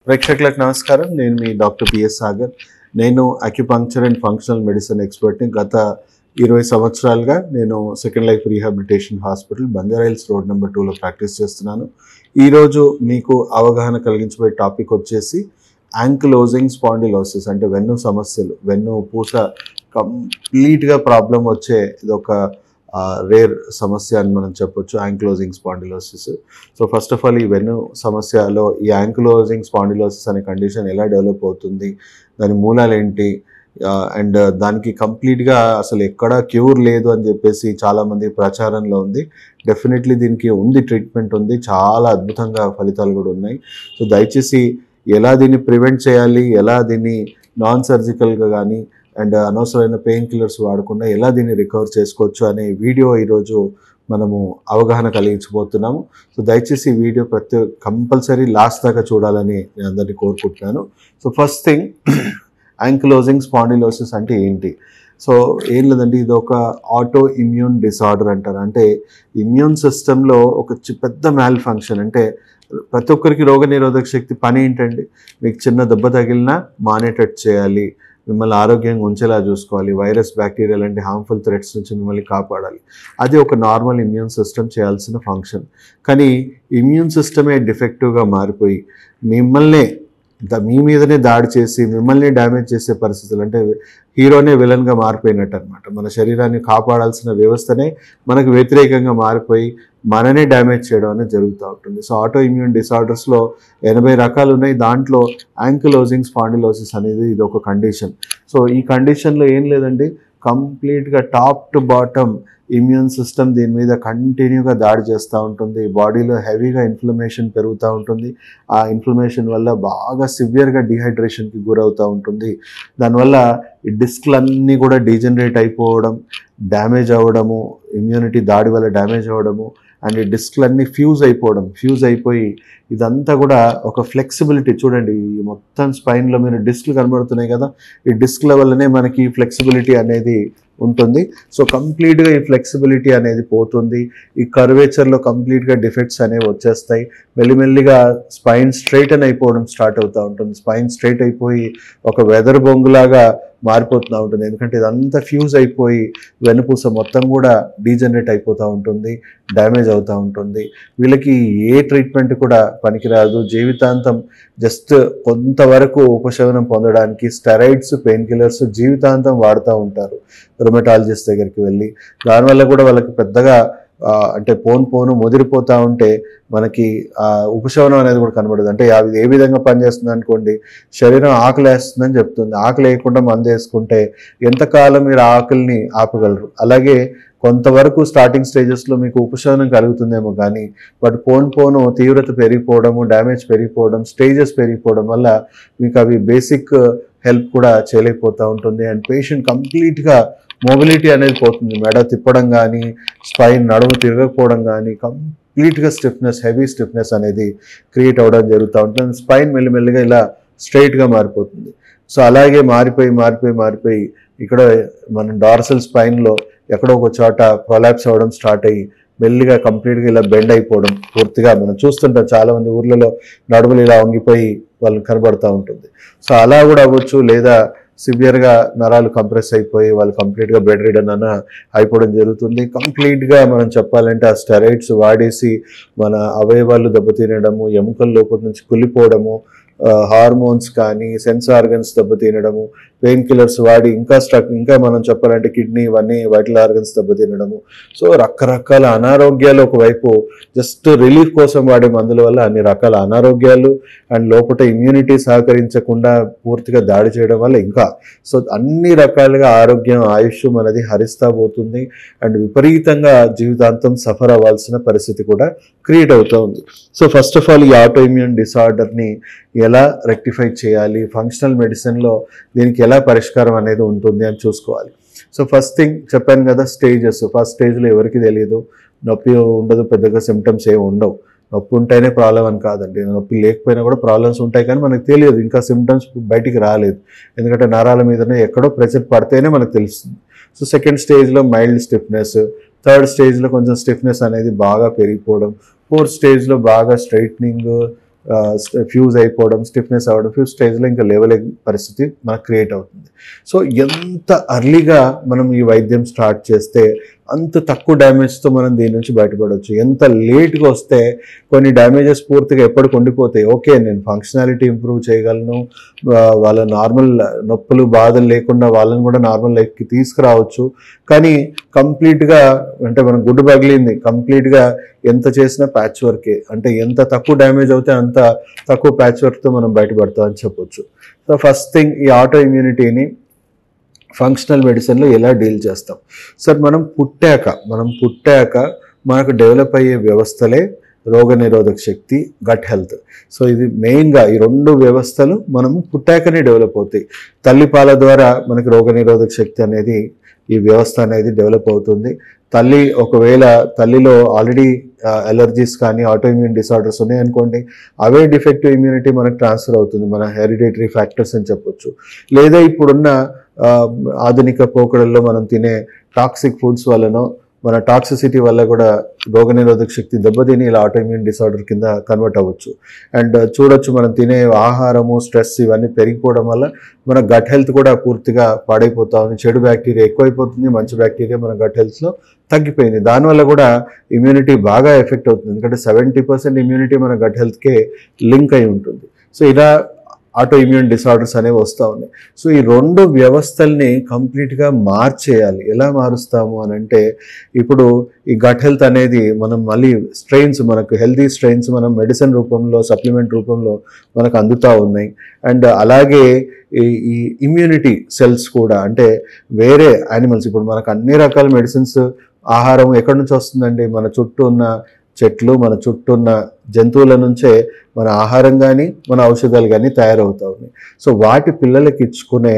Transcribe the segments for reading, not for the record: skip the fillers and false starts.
ప్రేక్షకులకు నమస్కారం. నేను మీ డాక్టర్ పిఎస్ సాగర్. నేను అక్యుపంక్చర్ అండ్ ఫంక్షనల్ మెడిసిన్ ఎక్స్పర్ట్ని. గత 20 సంవత్సరాలుగా నేను second life rehabilitation hospital Banjara hills road number 2లో ప్రాక్టీస్ చేస్తున్నాను. ఈరోజు మీకు అవగాహన కలిగించబోయే టాపిక్ వచ్చేసి యాంకిలోజింగ్ స్పాండిలోసిస్, అంటే వెన్ను సమస్యలు, వెన్ను పూస కంప్లీట్గా ప్రాబ్లం వచ్చే ఇదొక రేర్ సమస్య అని మనం చెప్పొచ్చు, ankylosing spondylosis. So first of all ఈ వెన్ను సమస్యలో ఈ యాంకిలోజింగ్ స్పాండిలోసిస్ అనే కండిషన్ ఎలా డెవలప్ అవుతుంది, దాని మూలాలు ఏంటి, అండ్ దానికి కంప్లీట్గా అసలు ఎక్కడా క్యూర్ లేదు అని చెప్పేసి చాలామంది ప్రచారంలో ఉంది. డెఫినెట్లీ దీనికి ఉంది, ట్రీట్మెంట్ ఉంది, చాలా అద్భుతంగా ఫలితాలు కూడా ఉన్నాయి. సో దయచేసి ఎలా దీన్ని ప్రివెంట్ చేయాలి, ఎలా దీన్ని నాన్ సర్జికల్గా కానీ అండ్ అనవసరమైన పెయిన్ కిల్లర్స్ వాడకుండా ఎలా దీన్ని రికవర్ చేసుకోవచ్చు అనే వీడియో ఈరోజు మనము అవగాహన కలిగించబోతున్నాము. సో దయచేసి ఈ వీడియో కంపల్సరీ లాస్ట్ దాకా చూడాలని నేను అందరినీ కోరుకుంటున్నాను. So first thing, ankylosing spondylosis అంటే ఏంటి? సో ఏం లేదండి, ఇది ఒక ఆటో ఇమ్యూన్ డిసార్డర్ అంటారు. అంటే ఇమ్యూన్ సిస్టంలో ఒక పెద్ద మ్యాల్ ఫంక్షన్. అంటే ప్రతి ఒక్కరికి రోగనిరోధక శక్తి పని ఏంటండి? మీకు చిన్న దెబ్బ తగిలినా మానేటట్టు చేయాలి, మిమ్మల్ని ఆరోగ్యంగా ఉంచేలా చూసుకోవాలి, వైరస్ బ్యాక్టీరియా లాంటి హార్మ్ఫుల్ థ్రెట్స్ నుంచి మిమ్మల్ని కాపాడాలి. అది ఒక నార్మల్ ఇమ్యూన్ సిస్టమ్ చేయాల్సిన ఫంక్షన్. కానీ ఇమ్యూన్ సిస్టమే డిఫెక్టివ్గా మారిపోయి మిమ్మల్ని మీ మీదనే దాడి చేసి మిమ్మల్ని డ్యామేజ్ చేసే పరిస్థితులు, అంటే హీరోనే విలన్గా మారిపోయినట్టు అనమాట. మన శరీరాన్ని కాపాడాల్సిన వ్యవస్థనే మనకు వ్యతిరేకంగా మారిపోయి మననే డ్యామేజ్ చేయడం అనేది జరుగుతూ ఉంటుంది. సో ఆటో ఇమ్యూన్ డిసార్డర్స్లో 80 రకాలు ఉన్నాయి. దాంట్లో యాంకిలోజింగ్ స్పాండిలోసిస్ అనేది ఇది ఒక కండిషన్. సో ఈ కండిషన్లో ఏం లేదండి, కంప్లీట్గా top to bottom immune system దీని మీద కంటిన్యూగా దాడి చేస్తూ ఉంటుంది. బాడీలో హెవీగా ఇన్ఫ్లమేషన్ పెరుగుతూ ఉంటుంది. ఆ ఇన్ఫ్లమేషన్ వల్ల బాగా సివియర్గా డిహైడ్రేషన్కి గురవుతూ ఉంటుంది. దానివల్ల ఈ డిస్క్లన్నీ కూడా డీజనరేట్ అయిపోవడం, డ్యామేజ్ అవ్వడము, ఇమ్యూనిటీ దాడి వల్ల డ్యామేజ్ అవ్వడము, అండ్ ఈ డిస్క్లన్నీ ఫ్యూజ్ అయిపోయి ఇదంతా కూడా ఒక ఫ్లెక్సిబిలిటీ. చూడండి, ఈ మొత్తం స్పైన్లో మీరు డిస్క్లు కనబడుతున్నాయి కదా, ఈ డిస్క్ల వల్లనే మనకి ఫ్లెక్సిబిలిటీ అనేది ఉంటుంది. సో కంప్లీట్గా ఈ ఫ్లెక్సిబిలిటీ అనేది పోతుంది. ఈ కర్వేచర్లో కంప్లీట్గా డిఫెక్ట్స్ అనేవి వచ్చేస్తాయి. మెల్లిమెల్లిగా స్పైన్ స్ట్రైటన్ అయిపోవడం స్టార్ట్ అవుతూ ఉంటుంది. స్పైన్ స్ట్రైట్ అయిపోయి ఒక వెదర్ బొంగులాగా మారిపోతూ ఉంటుంది. ఎందుకంటే ఇదంతా ఫ్యూజ్ అయిపోయి వెన్నుపూస మొత్తం కూడా డీజనరేట్ అయిపోతూ ఉంటుంది, డ్యామేజ్ అవుతూ ఉంటుంది. వీళ్ళకి ఏ ట్రీట్మెంట్ కూడా పనికిరాదు. జీవితాంతం జస్ట్ కొంతవరకు ఉపశమనం పొందడానికి స్టెరాయిడ్స్, పెయిన్ కిల్లర్స్ జీవితాంతం వాడుతూ ఉంటారు రుమటాలజిస్ట్ దగ్గరికి వెళ్ళి. దానివల్ల కూడా వాళ్ళకి పెద్దగా అంటే పోను ముదిరిపోతూ ఉంటే మనకి ఉపశమనం అనేది కూడా కనబడదు. అంటే అది ఏ విధంగా పనిచేస్తుంది అనుకోండి, శరీరం ఆకలి వేస్తుందని చెప్తుంది. ఆకలి వేయకుండా మందు వేసుకుంటే ఎంతకాలం మీరు ఆకలిని ఆపగలరు. అలాగే కొంతవరకు స్టార్టింగ్ స్టేజెస్లో మీకు ఉపశమనం కలుగుతుందేమో, కానీ బట్ పోను తీవ్రత పెరిగిపోవడము, డ్యామేజ్ పెరిగిపోవడం, స్టేజెస్ పెరిగిపోవడం వల్ల మీకు అవి బేసిక్ హెల్ప్ కూడా చేయలేకపోతూ ఉంటుంది. అండ్ పేషెంట్ కంప్లీట్గా మొబిలిటీ అనేది పోతుంది. మెడ తిప్పడం కానీ, స్పైన్ నడుము తిరగకపోవడం కానీ, కంప్లీట్గా స్టిఫ్నెస్, హెవీ స్టిఫ్నెస్ అనేది క్రియేట్ అవ్వడం జరుగుతూ ఉంటుంది. స్పైన్ మెల్లిమెల్లిగా ఇలా స్ట్రైట్గా మారిపోతుంది. సో అలాగే మారిపోయి ఇక్కడ మన డార్సల్ స్పైన్లో ఎక్కడో ఒక చోట ప్రొలాప్స్ అవ్వడం స్టార్ట్ అయ్యి మెల్లిగా కంప్లీట్గా ఇలా బెండ్ అయిపోవడం పూర్తిగా మనం చూస్తుంటాం. చాలామంది ఊర్లలో నడుములు ఇలా వంగిపోయి వాళ్ళని కనబడుతూ ఉంటుంది. సో అలా కూడా అవ్వచ్చు, లేదా సివియర్గా నరాలు కంప్రెస్ అయిపోయి వాళ్ళు కంప్లీట్గా బెడ్ రిడన్ అన్న అయిపోవడం జరుగుతుంది. కంప్లీట్గా మనం చెప్పాలంటే ఆ స్టెరాయిడ్స్ వాడేసి మన అవయవాలు దెబ్బతినడము, ఎముకల లోపల నుంచి కుళ్ళిపోవడము, హార్మోన్స్ కానీ సెన్స్ ఆర్గన్స్ దెబ్బతినడము, పెయిన్ కిల్లర్స్ వాడి ఇంకా మనం చెప్పాలంటే కిడ్నీ ఇవన్నీ వైటల్ ఆర్గన్స్ దెబ్బతినడము. సో రకరకాల అనారోగ్యాలు, ఒకవైపు జస్ట్ రిలీఫ్ కోసం వాడే మందుల వల్ల అన్ని రకాల అనారోగ్యాలు, అండ్ లోపల ఇమ్యూనిటీ సహకరించకుండా పూర్తిగా దాడి చేయడం వల్ల ఇంకా సో అన్ని రకాలుగా ఆరోగ్యం, ఆయుష్ అనేది హరిస్తా పోతుంది. అండ్ విపరీతంగా జీవితాంతం సఫర్ అవ్వాల్సిన పరిస్థితి కూడా క్రియేట్ అవుతూ ఉంది. సో ఫస్ట్ ఆఫ్ ఆల్ ఈ ఆటో ఇమ్యూన్ డిసార్డర్ని ఎలా రెక్టిఫై చేయాలి, ఫంక్షనల్ మెడిసిన్లో దీనికి ఎలా పరిష్కారం అనేది ఉంటుంది అని చూసుకోవాలి. సో ఫస్ట్ థింగ్ చెప్పాను కదా, స్టేజెస్. ఫస్ట్ స్టేజ్లో ఎవరికి తెలియదు, నొప్పి ఉండదు, పెద్దగా సిమ్టమ్స్ ఏమి ఉండవు. నొప్పి ఉంటేనే ప్రాబ్లం అని కాదండి, నొప్పి లేకపోయినా కూడా ప్రాబ్లమ్స్ ఉంటాయి, కానీ మనకు తెలియదు, ఇంకా సిమ్టమ్స్ బయటికి రాలేదు. ఎందుకంటే నరాల మీదనే ఎక్కడో ప్రెషర్ పడితేనే మనకు తెలుస్తుంది. సో సెకండ్ స్టేజ్లో మైల్డ్ స్టిఫ్నెస్, థర్డ్ స్టేజ్లో కొంచెం స్టిఫ్నెస్ అనేది బాగా పెరిగిపోవడం, ఫోర్త్ స్టేజ్లో బాగా స్ట్రైట్నింగ్, ఫ్యూజ్ అయిపోవడం, స్టిఫ్నెస్ అవ్వడం, 5th స్టేజ్లో ఇంకా లేవలేని పరిస్థితి మనకు క్రియేట్ అవుతుంది. సో ఎంత అర్లీగా మనం ఈ వైద్యం స్టార్ట్ చేస్తే అంత తక్కువ డ్యామేజ్తో మనం దీని నుంచి బయటపడవచ్చు. ఎంత లేట్గా వస్తే కొన్ని డ్యామేజెస్ పూర్తిగా ఎప్పటికి ఉండిపోతాయి. ఓకే, నేను ఫంక్షనాలిటీ ఇంప్రూవ్ చేయగలను, వాళ్ళ నార్మల్ నొప్పులు బాధలు లేకుండా వాళ్ళని కూడా నార్మల్ లైఫ్కి తీసుకురావచ్చు. కానీ కంప్లీట్గా అంటే మనం గుడ్డు పగిలింది, కంప్లీట్గా ఎంత చేసినా ప్యాచ్ వర్కే. అంటే ఎంత తక్కువ డ్యామేజ్ అవుతే అంత తక్కువ ప్యాచ్ వర్క్తో మనం బయటపడతామని చెప్పొచ్చు. సో ఫస్ట్ థింగ్, ఈ ఆటో ఇమ్యూనిటీని ఫంక్షనల్ మెడిసిన్లో ఎలా డీల్ చేస్తాం? సార్, మనం పుట్టాక మనకు డెవలప్ అయ్యే వ్యవస్థలే రోగనిరోధక శక్తి, గట్ హెల్త్. సో ఇది మెయిన్గా ఈ 2 వ్యవస్థలు మనం పుట్టాకనే డెవలప్ అవుతాయి. తల్లిపాల ద్వారా మనకి రోగనిరోధక శక్తి అనేది, ఈ వ్యవస్థ అనేది డెవలప్ అవుతుంది. ఒకవేళ తల్లిలో ఆల్రెడీ అలర్జీస్ కానీ ఆటోఇమ్యూన్ డిసార్డర్స్ ఉన్నాయనుకోండి, అవే డిఫెక్టివ్ ఇమ్యూనిటీ మనకు ట్రాన్స్ఫర్ అవుతుంది, మన హెరిడిటరీ ఫ్యాక్టర్స్ అని చెప్పొచ్చు. లేదా ఇప్పుడున్న ఆధునిక పోకడల్లో మనం తినే టాక్సిక్ ఫుడ్స్ వల్లనో మన టాక్సిసిటీ వల్ల కూడా రోగనిరోధక శక్తి దెబ్బతిని ఇలా ఆటోఇమ్యూన్ డిసార్డర్ కింద కన్వర్ట్ అవ్వచ్చు. అండ్ చూడొచ్చు, మనం తినే ఆహారము, స్ట్రెస్ ఇవన్నీ పెరిగిపోవడం వల్ల మన గట్ హెల్త్ కూడా పూర్తిగా పాడైపోతా ఉంది. చెడు బ్యాక్టీరియా ఎక్కువైపోతుంది, మంచి బ్యాక్టీరియా మన గట్ హెల్త్లో తగ్గిపోయింది. దానివల్ల కూడా ఇమ్యూనిటీ బాగా ఎఫెక్ట్ అవుతుంది. ఎందుకంటే 70% ఇమ్యూనిటీ మన గట్ హెల్త్కే లింక్ అయి ఉంటుంది. సో ఇలా ఆటో ఇమ్యూన్ డిసార్డర్స్ అనేవి వస్తూ ఉన్నాయి. సో ఈ 2 వ్యవస్థల్ని కంప్లీట్గా మార్చేయాలి. ఎలా మారుస్తాము అని అంటే, ఇప్పుడు ఈ గట్ హెల్త్ అనేది మనం మళ్ళీ స్ట్రెయిన్స్, మనకు హెల్తీ స్ట్రెయిన్స్ మనం మెడిసిన్ రూపంలో, సప్లిమెంట్ రూపంలో మనకు అందుతూ ఉన్నాయి. అండ్ అలాగే ఈ ఇమ్యూనిటీ సెల్స్ కూడా, అంటే వేరే యానిమల్స్, ఇప్పుడు మనకు అన్ని రకాల మెడిసిన్స్, ఆహారం ఎక్కడి నుంచి వస్తుందండి? మన చుట్టూ ఉన్న చెట్లు, మన చుట్టూ ఉన్న జంతువుల నుంచే మన ఆహారం కానీ మన ఔషధాలు కానీ తయారవుతూ ఉన్నాయి. సో వాటి పిల్లలకి ఇచ్చుకునే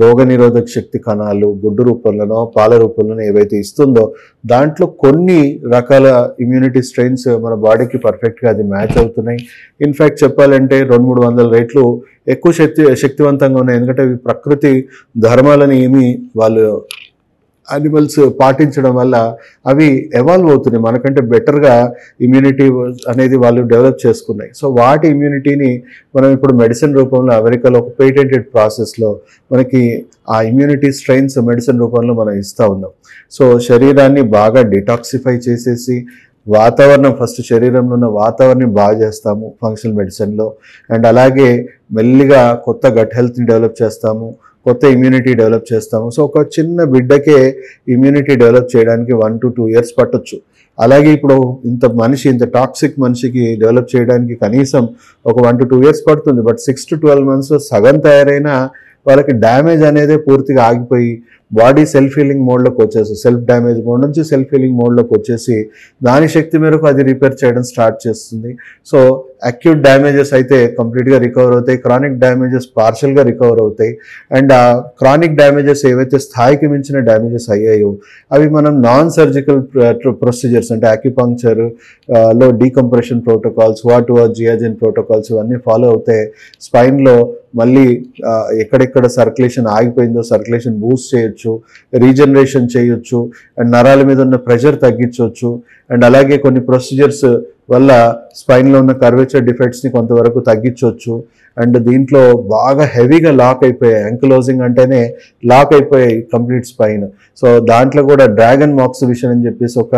రోగనిరోధక శక్తి కణాలు గుడ్డు రూపంలోనో పాల రూపంలోనో ఏవైతే ఇస్తుందో, దాంట్లో కొన్ని రకాల ఇమ్యూనిటీ స్ట్రెయిన్స్ మన బాడీకి పర్ఫెక్ట్గా అది మ్యాచ్ అవుతున్నాయి. ఇన్ఫ్యాక్ట్ చెప్పాలంటే 200-300 రెట్లు ఎక్కువ శక్తివంతంగా ఉన్నాయి. ఎందుకంటే అవి ప్రకృతి ధర్మాలను ఏమి వాళ్ళు యానిమల్స్ పాటించడం వల్ల అవి ఎవాల్వ్ అవుతున్నాయి, మనకంటే బెటర్గా ఇమ్యూనిటీ అనేది వాళ్ళు డెవలప్ చేసుకున్నాయి. సో వాటి ఇమ్యూనిటీని మనం ఇప్పుడు మెడిసిన్ రూపంలో అమెరికాలో ఒక పేటెంటెడ్ ప్రాసెస్లో మనకి ఆ ఇమ్యూనిటీ స్ట్రెయిన్స్ మెడిసిన్ రూపంలో మనం ఇస్తూ ఉన్నాం. సో శరీరాన్ని బాగా డిటాక్సిఫై చేసేసి వాతావరణం, ఫస్ట్ శరీరంలో ఉన్న వాతావరణం బాగా చేస్తాము ఫంక్షనల్ మెడిసిన్లో. అండ్ అలాగే మెల్లిగా కొత్త గట్ హెల్త్ని డెవలప్ చేస్తాము, కొత్త ఇమ్యూనిటీ డెవలప్ చేస్తాము. సో ఒక చిన్న బిడ్డకే ఇమ్యూనిటీ డెవలప్ చేయడానికి 1 to 2 years పట్టొచ్చు. అలాగే ఇప్పుడు ఇంత టాక్సిక్ మనిషికి డెవలప్ చేయడానికి కనీసం ఒక 1 to 2 years పడుతుంది. బట్ 6 to 12 months సగం తయారైన వాళ్ళకి డ్యామేజ్ అనేది పూర్తిగా ఆగిపోయి బాడీ సెల్ఫ్ హీలింగ్ మోడ్లోకి వచ్చేసి, సెల్ఫ్ డ్యామేజ్ మోడ్ నుంచి సెల్ఫ్ హీలింగ్ మోడ్లోకి వచ్చేసి దాని శక్తి మేరకు అది రిపేర్ చేయడం స్టార్ట్ చేస్తుంది. సో అక్యూట్ డ్యామేజెస్ అయితే కంప్లీట్గా రికవర్ అవుతాయి, క్రానిక్ డ్యామేజెస్ పార్షియల్గా రికవర్ అవుతాయి. అండ్ ఆ క్రానిక్ డ్యామేజెస్ ఏవైతే స్థాయికి మించిన డ్యామేజెస్ అయ్యాయో అవి మనం నాన్ సర్జికల్ ప్రొసీజర్స్ అంటే అక్యుపంక్చర్ లో డీకంప్రెషన్ ప్రోటోకాల్స్, జియాజిన్ ప్రోటోకాల్స్ ఇవన్నీ ఫాలో అవుతాయి. స్పైన్లో మళ్ళీ ఎక్కడెక్కడ సర్క్యులేషన్ ఆగిపోయిందో సర్క్యులేషన్ బూస్ట్ చేయొచ్చు, రీజనరేషన్ చేయొచ్చు, అండ్ నరాల మీద ఉన్న ప్రెషర్ తగ్గించవచ్చు. అండ్ అలాగే కొన్ని ప్రొసీజర్స్ వల్ల స్పైన్లో ఉన్న కర్వేచర్ డిఫెక్ట్స్ని కొంతవరకు తగ్గించవచ్చు. అండ్ దీంట్లో బాగా హెవీగా లాక్ అయిపోయాయి, యాంకిలోజింగ్ అంటేనే లాక్ అయిపోయాయి కంప్లీట్ స్పైన్. సో దాంట్లో కూడా డ్రాగన్ మాక్సిబిషన్ అని చెప్పేసి ఒక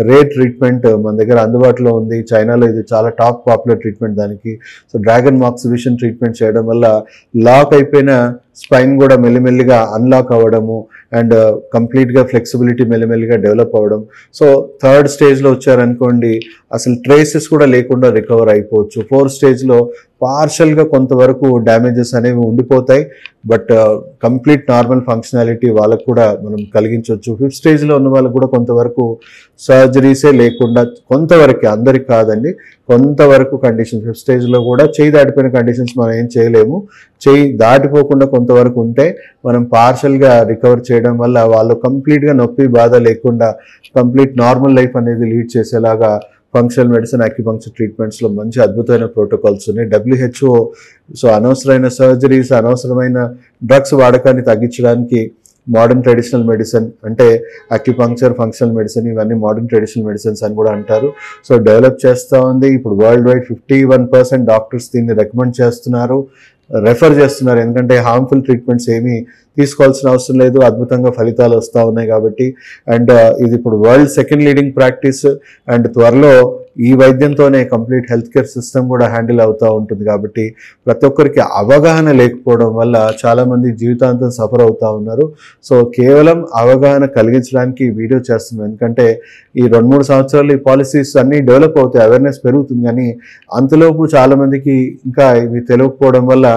రేర్ ట్రీట్మెంట్ మన దగ్గర అందుబాటులో ఉంది. చైనాలో ఇది చాలా టాప్ పాపులర్ ట్రీట్మెంట్ దానికి. సో డ్రాగన్ మాక్సిబిషన్ ట్రీట్మెంట్ చేయడం వల్ల లాక్ అయిపోయిన స్పైన్ కూడా మెల్లిమెల్లిగా అన్లాక్ అవ్వడము అండ్ కంప్లీట్గా ఫ్లెక్సిబిలిటీ మెల్లిమెల్లిగా డెవలప్ అవ్వడం. సో 3rd స్టేజ్లో వచ్చారనుకోండి అసలు ట్రేసెస్ కూడా లేకుండా రికవర్ అయిపోవచ్చు. 4th స్టేజ్లో పార్షల్గా కొంతవరకు డ్యామేజెస్ అనేవి ఉండిపోతాయి, బట్ కంప్లీట్ నార్మల్ ఫంక్షనాలిటీ వాళ్ళకు కూడా మనం కలిగించవచ్చు. 5th స్టేజ్లో ఉన్న వాళ్ళకు కూడా కొంతవరకు సర్జరీసే లేకుండా, కొంతవరకు, అందరికి కాదండి, కొంతవరకు కండిషన్స్ 5th స్టేజ్లో కూడా చేయి దాటిపోయిన కండిషన్స్ మనం ఏం చేయలేము. చేయి దాటిపోకుండా కొంతవరకు ఉంటే మనం పార్షల్గా రికవర్ చేయడం వల్ల వాళ్ళు కంప్లీట్గా నొప్పి బాధ లేకుండా కంప్లీట్ నార్మల్ లైఫ్ అనేది లీడ్ చేసేలాగా ఫంక్షనల్ మెడిసిన్ అక్యుపంక్చర్ ట్రీట్మెంట్స్లో మంచి అద్భుతమైన ప్రోటోకాల్స్ ఉన్నాయి. WHO సో అనవసరమైన సర్జరీస్, అనవసరమైన డ్రగ్స్ వాడకాన్ని తగ్గించడానికి మోడర్న్ ట్రెడిషనల్ మెడిసిన్ అంటే అక్యుపంక్చర్, ఫంక్షనల్ మెడిసిన్ ఇవన్నీ మోడర్న్ ట్రెడిషనల్ మెడిసిన్స్ అని కూడా అంటారు. సో డెవలప్ చేస్తూ ఉంది. ఇప్పుడు వరల్డ్ వైడ్ 51% డాక్టర్స్ దీన్ని రికమెండ్ చేస్తున్నారు, రెఫర్ చేస్తున్నారు. ఎందుకంటే హార్మ్ఫుల్ ట్రీట్మెంట్స్ ఏమీ తీసుకోవాల్సిన అవసరం లేదు, అద్భుతంగా ఫలితాలు వస్తూ ఉన్నాయి కాబట్టి. అండ్ ఇది ఇప్పుడు world second leading practice. And త్వరలో ఈ వైద్యంతోనే కంప్లీట్ హెల్త్ కేర్ సిస్టమ్ కూడా హ్యాండిల్ అవుతూ ఉంటుంది. కాబట్టి ప్రతి ఒక్కరికి అవగాహన లేకపోవడం వల్ల చాలామంది జీవితాంతం సఫర్ అవుతూ ఉన్నారు. సో కేవలం అవగాహన కలిగించడానికి ఈ వీడియో చేస్తున్నాం. ఎందుకంటే ఈ 2-3 సంవత్సరాలు ఈ పాలసీస్ అన్నీ డెవలప్ అవుతాయి, అవేర్నెస్ పెరుగుతుంది. కానీ అంతలోపు చాలామందికి ఇంకా ఇవి తెలియకపోవడం వల్ల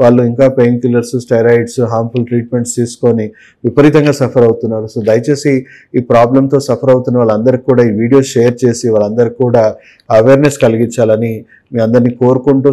వాళ్ళు ఇంకా pain killers, steroids, harmful treatments తీసుకొని విపరీతంగా సఫర్ అవుతున్నారు. సో దయచేసి ఈ ప్రాబ్లంతో సఫర్ అవుతున్న వాళ్ళందరికీ కూడా ఈ వీడియో షేర్ చేసి వాళ్ళందరికీ కూడా అవేర్నెస్ కలిగించాలని మీ అందరినీ కోరుకుంటూ